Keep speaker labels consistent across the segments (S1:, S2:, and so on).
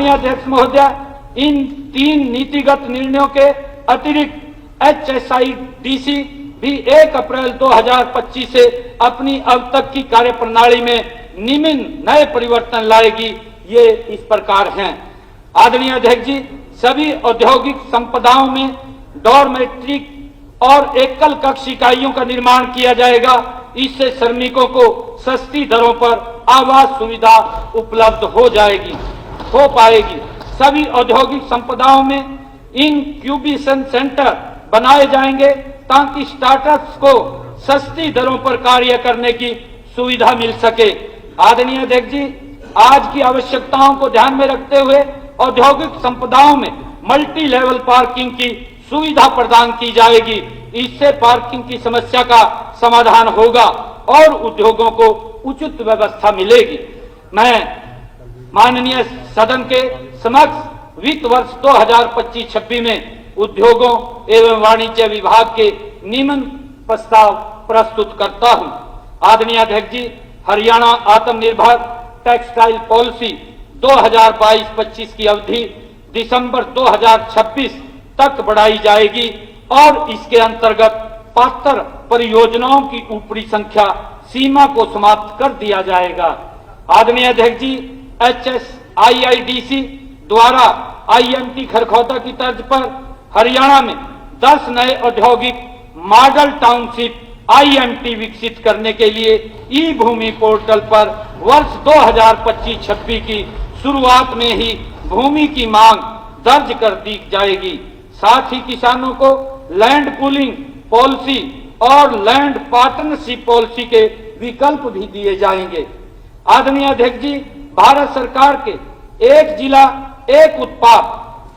S1: आदरणीय अध्यक्ष महोदय, इन 3 नीतिगत निर्णयों के अतिरिक्त HSIDC भी 1 अप्रैल 2025 से अपनी अब तक की कार्यप्रणाली में निम्न नए परिवर्तन लाएगी। ये इस प्रकार हैं। आदरणीय अध्यक्ष जी, सभी औद्योगिक संपदाओं में डॉर्मेट्री और एकल कक्ष इकाइयों का निर्माण किया जाएगा। इससे श्रमिकों को सस्ती दरों पर आवास सुविधा उपलब्ध हो पाएगी। सभी औद्योगिक संपदाओं में इंक्यूबेशन सेंटर बनाए जाएंगे ताकि स्टार्टअप्स को सस्ती दरों पर कार्य करने की सुविधा मिल सके। आदरणीय अध्यक्ष जी, आज की आवश्यकताओं को ध्यान में रखते हुए औद्योगिक संपदाओं में मल्टी लेवल पार्किंग की सुविधा प्रदान की जाएगी। इससे पार्किंग की समस्या का समाधान होगा और उद्योगों को उचित व्यवस्था मिलेगी। मैं माननीय सदन के समक्ष वित्त वर्ष 2025-26 में उद्योगों एवं वाणिज्य विभाग के निम्न प्रस्ताव प्रस्तुत करता हूं। आदरणीय अध्यक्ष जी, हरियाणा आत्मनिर्भर टेक्सटाइल पॉलिसी 2022-25 की अवधि दिसंबर 2026 तक बढ़ाई जाएगी और इसके अंतर्गत पात्र परियोजनाओं की ऊपरी संख्या सीमा को समाप्त कर दिया जाएगा। आदरणीय अध्यक्ष जी, HSIIDC द्वारा IMT खरखौदा की तर्ज पर हरियाणा में 10 नए औद्योगिक मॉडल टाउनशिप IMT विकसित करने के लिए ई भूमि पोर्टल पर वर्ष 2025-26 की शुरुआत में ही भूमि की मांग दर्ज कर दी जाएगी। साथ ही किसानों को लैंड पूलिंग पॉलिसी और लैंड पार्टनरशिप पॉलिसी के विकल्प भी दिए जाएंगे। आदरणीय अध्यक्ष जी, भारत सरकार के एक जिला एक उत्पाद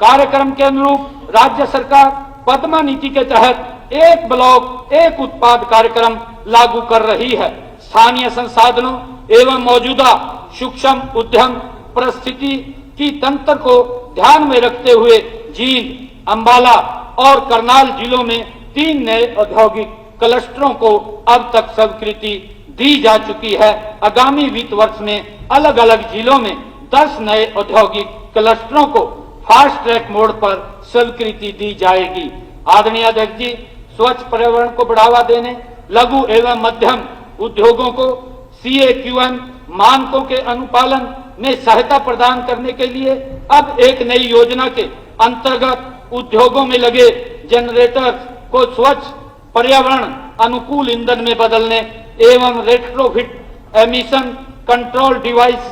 S1: कार्यक्रम के अनुरूप राज्य सरकार पद्मा नीति के तहत एक ब्लॉक एक उत्पाद कार्यक्रम लागू कर रही है। स्थानीय संसाधनों एवं मौजूदा सूक्ष्म उद्यम परिस्थिति की तंत्र को ध्यान में रखते हुए जींद, अंबाला और करनाल जिलों में 3 नए औद्योगिक क्लस्टरों को अब तक स्वीकृति दी जा चुकी है। आगामी वित्त वर्ष में अलग अलग जिलों में 10 नए औद्योगिक क्लस्टरों को फास्ट ट्रैक मोड पर स्वीकृति दी जाएगी। आदरणीय अध्यक्ष जी, स्वच्छ पर्यावरण को बढ़ावा देने, लघु एवं मध्यम उद्योगों को CAQM मानकों के अनुपालन में सहायता प्रदान करने के लिए अब एक नई योजना के अंतर्गत उद्योगों में लगे जनरेटर को स्वच्छ पर्यावरण अनुकूल ईंधन में बदलने एवं retrofit emission control device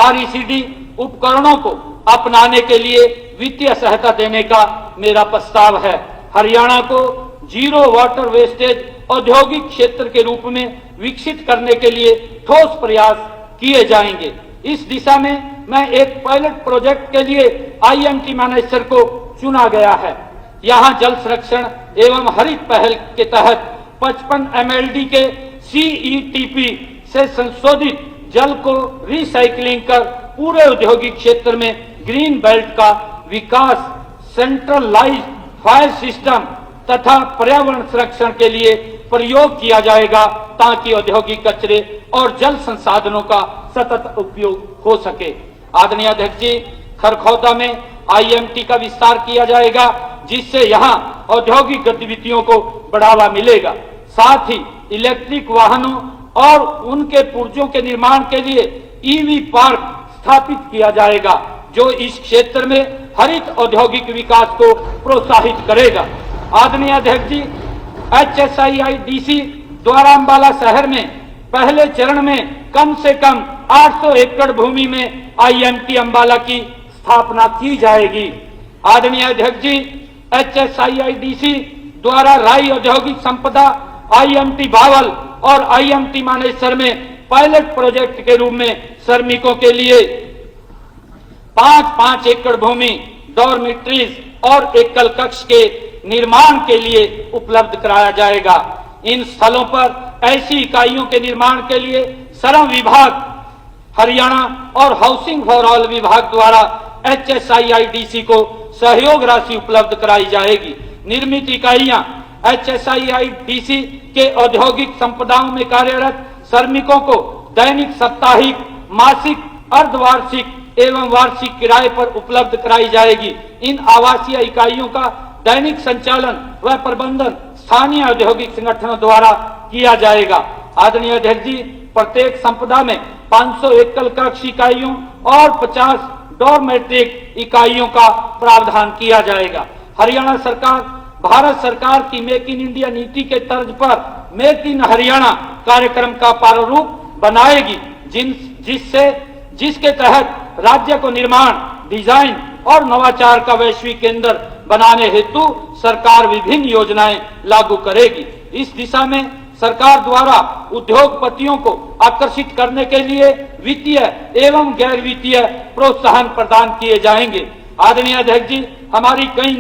S1: RECD उपकरणों को अपनाने के लिए वित्तीय सहायता देने का मेरा प्रस्ताव है। हरियाणा को जीरो वाटर वेस्टेज औद्योगिक क्षेत्र के रूप में विकसित करने के लिए ठोस प्रयास किए जाएंगे। इस दिशा में मैं एक पायलट प्रोजेक्ट के लिए IMT मैनेजर को चुना गया है। यहां जल संरक्षण एवं हरित पहल के तहत 55 MLD के CETP से संशोधित जल को रिसाइकलिंग कर पूरे औद्योगिक क्षेत्र में ग्रीन बेल्ट का विकास, सेंट्रलाइज्ड फायर सिस्टम तथा पर्यावरण संरक्षण के लिए प्रयोग किया जाएगा ताकि औद्योगिक कचरे और जल संसाधनों का सतत उपयोग हो सके। आदरणीय अध्यक्ष जी, खरखौदा में IMT का विस्तार किया जाएगा जिससे यहां औद्योगिक गतिविधियों को बढ़ावा मिलेगा। साथ ही इलेक्ट्रिक वाहनों और उनके पुर्जों के निर्माण के लिए EV पार्क स्थापित किया जाएगा जो इस क्षेत्र में हरित औद्योगिक विकास को प्रोत्साहित करेगा। आदरणीय अध्यक्ष जी, HSIIDC द्वारा अंबाला शहर में पहले चरण में कम से कम 800 एकड़ भूमि में IMT अंबाला की स्थापना की जाएगी। आदरणीय अध्यक्ष जी, HSIIDC द्वारा राई औद्योगिक संपदा IMT बावल और IMT मानेसर में पायलट प्रोजेक्ट के रूप में श्रमिकों के लिए 5-5 एकड़ भूमि डॉर्मिट्रीज और एकल कक्ष के निर्माण के लिए उपलब्ध कराया जाएगा। इन स्थलों पर ऐसी इकाइयों के निर्माण के लिए श्रम विभाग हरियाणा और हाउसिंग फॉर ऑल विभाग द्वारा HSIIDC को सहयोग राशि उपलब्ध कराई जाएगी। निर्मित इकाइयां HSIIDC के औद्योगिक संपदाओं में कार्यरत श्रमिकों को दैनिक, साप्ताहिक, मासिक, अर्धवार्षिक एवं वार्षिक किराए पर उपलब्ध कराई जाएगी। इन आवासीय इकाइयों का दैनिक संचालन व प्रबंधन स्थानीय औद्योगिक संगठनों द्वारा किया जाएगा। आदरणीय अध्यक्ष जी, प्रत्येक संपदा में 500 एकल कक्ष इकाइयों और 50 डॉर्मेट्रिक इकाइयों का प्रावधान किया जाएगा। हरियाणा सरकार भारत सरकार की मेक इन इंडिया नीति के तर्ज पर मेक इन हरियाणा कार्यक्रम का प्रारूप बनाएगी, जिसके तहत राज्य को निर्माण, डिजाइन और नवाचार का वैश्विक केंद्र बनाने हेतु सरकार विभिन्न योजनाएं लागू करेगी। इस दिशा में सरकार द्वारा उद्योगपतियों को आकर्षित करने के लिए वित्तीय एवं गैर वित्तीय प्रोत्साहन प्रदान किए जाएंगे। आदरणीय अध्यक्ष जी, हमारी कई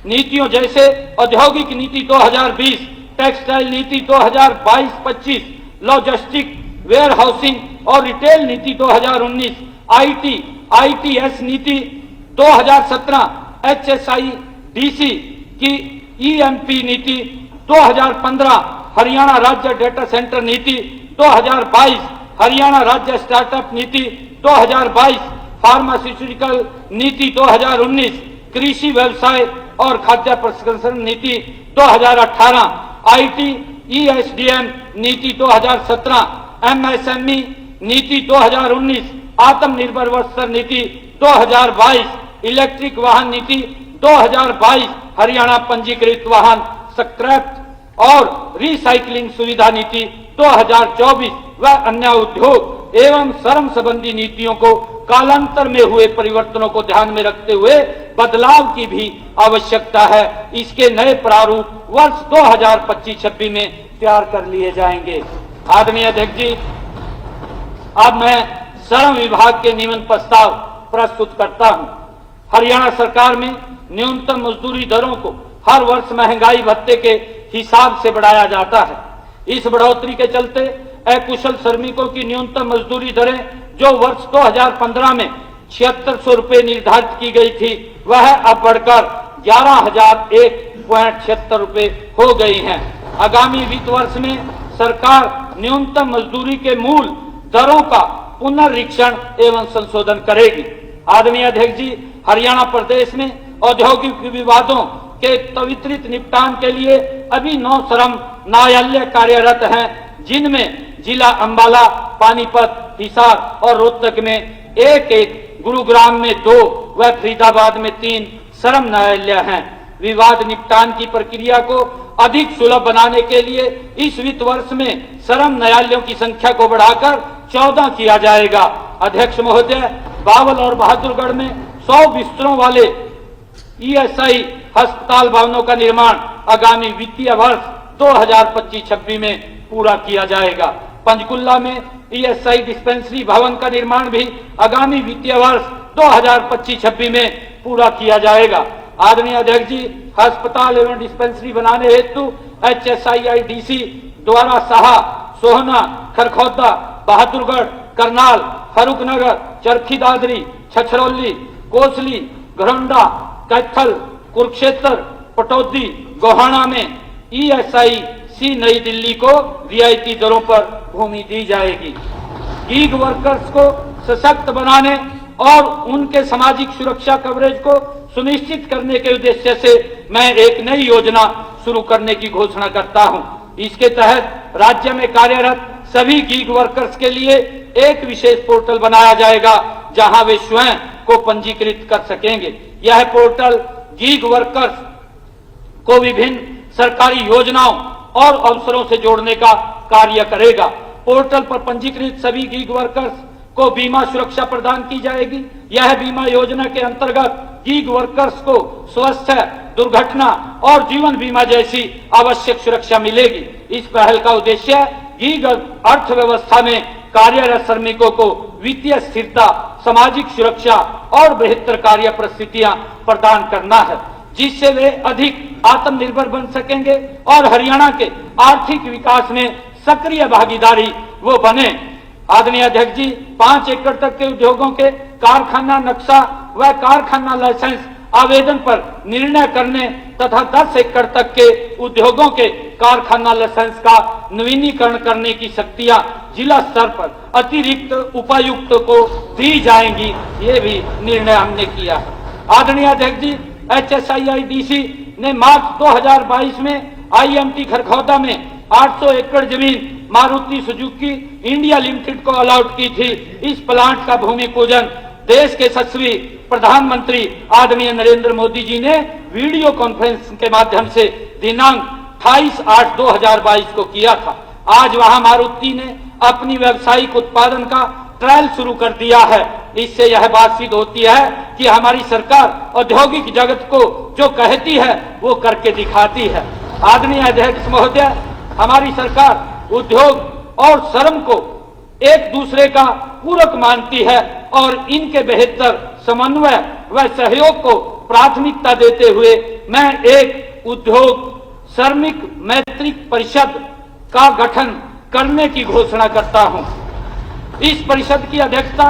S1: नीतियों जैसे औद्योगिक नीति 2020, टेक्सटाइल नीति 2022-25, लॉजिस्टिक, वेयर हाउसिंग और रिटेल नीति 2019, ITS नीति 2017, HSIDC की EMP नीति 2015, हरियाणा राज्य डेटा सेंटर नीति 2022, हरियाणा राज्य स्टार्टअप नीति 2022, फार्मास्यूटिकल नीति 2019, कृषि व्यवसाय और खाद्य प्रसंस्करण नीति 2018, ITESDM नीति 2017, MSME नीति 2019, आत्मनिर्भर वस्त्र नीति 2022, इलेक्ट्रिक वाहन नीति 2022, हरियाणा पंजीकृत वाहन स्क्रैप और रिसाइकलिंग सुविधा नीति 2024 व अन्य उद्योग एवं श्रम संबंधी नीतियों को कालांतर में हुए परिवर्तनों को ध्यान में रखते हुए बदलाव की भी आवश्यकता है। इसके नए प्रारूप वर्ष 2025-26 में तैयार कर लिए जाएंगे। आदरणीय अध्यक्ष जी, अब मैं श्रम विभाग के नियमन प्रस्ताव प्रस्तुत करता हूं। हरियाणा सरकार में न्यूनतम मजदूरी दरों को हर वर्ष महंगाई भत्ते के हिसाब से बढ़ाया जाता है। इस बढ़ोतरी के चलते अकुशल श्रमिकों की न्यूनतम मजदूरी दरें जो वर्ष 2015 में 7600 रुपये निर्धारित की गई थी, वह अब बढ़कर 11,001.76 रुपये हो गई हैं। आगामी वित्त वर्ष में सरकार न्यूनतम मजदूरी के मूल दरों का पुनर्निरीक्षण एवं संशोधन करेगी। आदरणीय अध्यक्ष जी, हरियाणा प्रदेश में औद्योगिक विवादों के त्वरित निपटान के लिए अभी 9 श्रम न्यायालय कार्यरत हैं, जिनमें जिला अंबाला, पानीपत, हिसार और रोहतक में 1, गुरुग्राम में 2 व फरीदाबाद में 3 श्रम न्यायालय हैं। विवाद निपटान की प्रक्रिया को अधिक सुलभ बनाने के लिए इस वित्त वर्ष में श्रम न्यायालयों की संख्या को बढ़ाकर 14 किया जाएगा। अध्यक्ष महोदय, बावल और बहादुरगढ़ में 100 बिस्तरों वाले ESI अस्पताल भवनों का निर्माण आगामी वित्तीय वर्ष 2025-26 में पूरा किया जाएगा। पंचकुला में ESI डिस्पेंसरी भवन का निर्माण भी आगामी वित्तीय वर्ष 2025-26 में पूरा किया जाएगा। आदरणीय अध्यक्ष जी, अस्पताल एवं डिस्पेंसरी बनाने हेतु HSIIDC द्वारा साहा, सोहना, खरखौदा, बहादुरगढ़, करनाल, फरुखनगर, चरखी दादरी, छछरौली, कोसली, घरौंडा, कैथल, कुरुक्षेत्र, पटौदी, गोहाना में ESIC नई दिल्ली को रियायती दरों पर भूमि दी जाएगी। गीग वर्कर्स को सशक्त बनाने और उनके सामाजिक सुरक्षा कवरेज को सुनिश्चित करने के उद्देश्य से मैं एक नई योजना शुरू करने की घोषणा करता हूं। इसके तहत राज्य में कार्यरत सभी गीग वर्कर्स के लिए एक विशेष पोर्टल बनाया जाएगा, जहां वे स्वयं को पंजीकृत कर सकेंगे। यह पोर्टल गीग वर्कर्स को विभिन्न सरकारी योजनाओं और अवसरों से जोड़ने का कार्य करेगा। पोर्टल पर पंजीकृत सभी गीग वर्कर्स को बीमा सुरक्षा प्रदान की जाएगी। यह बीमा योजना के अंतर्गत गीग वर्कर्स को स्वास्थ्य, दुर्घटना और जीवन बीमा जैसी आवश्यक सुरक्षा मिलेगी। इस पहल का उद्देश्य गीग अर्थव्यवस्था में कार्यरत श्रमिकों को वित्तीय स्थिरता, सामाजिक सुरक्षा और बेहतर कार्य परिस्थितियां प्रदान करना है, जिससे वे अधिक आत्मनिर्भर बन सकेंगे और हरियाणा के आर्थिक विकास में सक्रिय भागीदारी वो बने। आदरणीय अध्यक्ष जी, 5 एकड़ तक के उद्योगों के कारखाना नक्शा व कारखाना लाइसेंस आवेदन पर निर्णय करने तथा 10 एकड़ तक के उद्योगों के कारखाना लाइसेंस का नवीनीकरण करने की शक्तियां जिला स्तर पर अतिरिक्त उपायुक्त को दी जाएंगी, ये भी निर्णय हमने किया है। आदरणीय अध्यक्ष जी, HSIIDC ने मार्च 2022 में IMT खरखौदा में 800 एकड़ जमीन मारुति सुजुकी इंडिया लिमिटेड को अलॉट की थी। इस प्लांट का भूमि पूजन देश के यशस्वी प्रधानमंत्री आदरणीय नरेंद्र मोदी जी ने वीडियो कॉन्फ्रेंस के माध्यम से दिनांक 28/8/2022 को किया था। आज वहां मारुति ने अपनी व्यावसायिक उत्पादन का ट्रायल शुरू कर दिया है। इससे यह बात सिद्ध होती है कि हमारी सरकार औद्योगिक जगत को जो कहती है वो करके दिखाती है। आदरणीय अध्यक्ष महोदय, हमारी सरकार उद्योग और श्रम को एक दूसरे का पूरक मानती है और इनके बेहतर समन्वय व सहयोग को प्राथमिकता देते हुए मैं एक उद्योग श्रमिक मैत्री परिषद का गठन करने की घोषणा करता हूं। इस परिषद की अध्यक्षता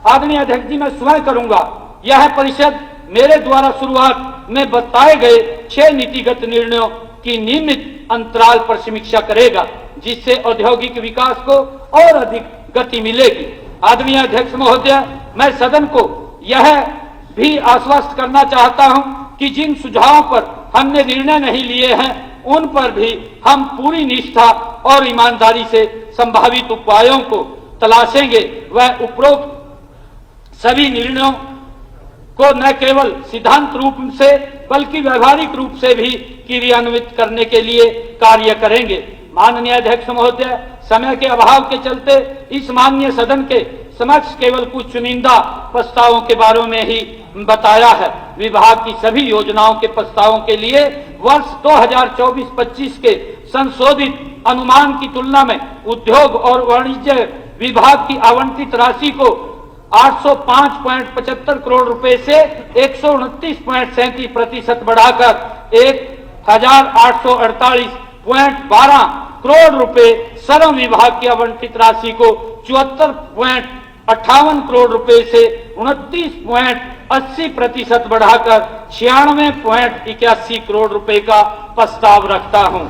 S1: आदरणीय अध्यक्ष जी मैं स्वयं करूंगा। यह परिषद मेरे द्वारा शुरुआत में बताए गए 6 नीतिगत निर्णयों की नियमित अंतराल पर समीक्षा करेगा, जिससे औद्योगिक विकास को और अधिक गति मिलेगी। आदरणीय अध्यक्ष महोदय, मैं सदन को यह भी आश्वस्त करना चाहता हूं कि जिन सुझावों पर हमने निर्णय नहीं लिए हैं उन पर भी हम पूरी निष्ठा और ईमानदारी से संभावित उपायों को तलाशेंगे। वह उपरोक्त सभी निर्णयों को न केवल सिद्धांत रूप से बल्कि व्यवहारिक रूप से भी क्रियान्वित करने के लिए कार्य करेंगे। माननीय अध्यक्ष महोदय, समय के अभाव के चलते इस माननीय सदन के समक्ष केवल कुछ चुनिंदा प्रस्तावों के बारे में ही बताया है। विभाग की सभी योजनाओं के प्रस्तावों के लिए वर्ष 2024-25 के संशोधित अनुमान की तुलना में उद्योग और वाणिज्य विभाग की आवंटित राशि को 805.75 करोड़ रुपए से 129.37% बढ़ाकर 1848.12 करोड़ रुपए, श्रम विभाग की आवंटित राशि को 74.58 करोड़ रुपए से 29.80% बढ़ाकर 96.81 करोड़ रुपए का प्रस्ताव रखता हूं।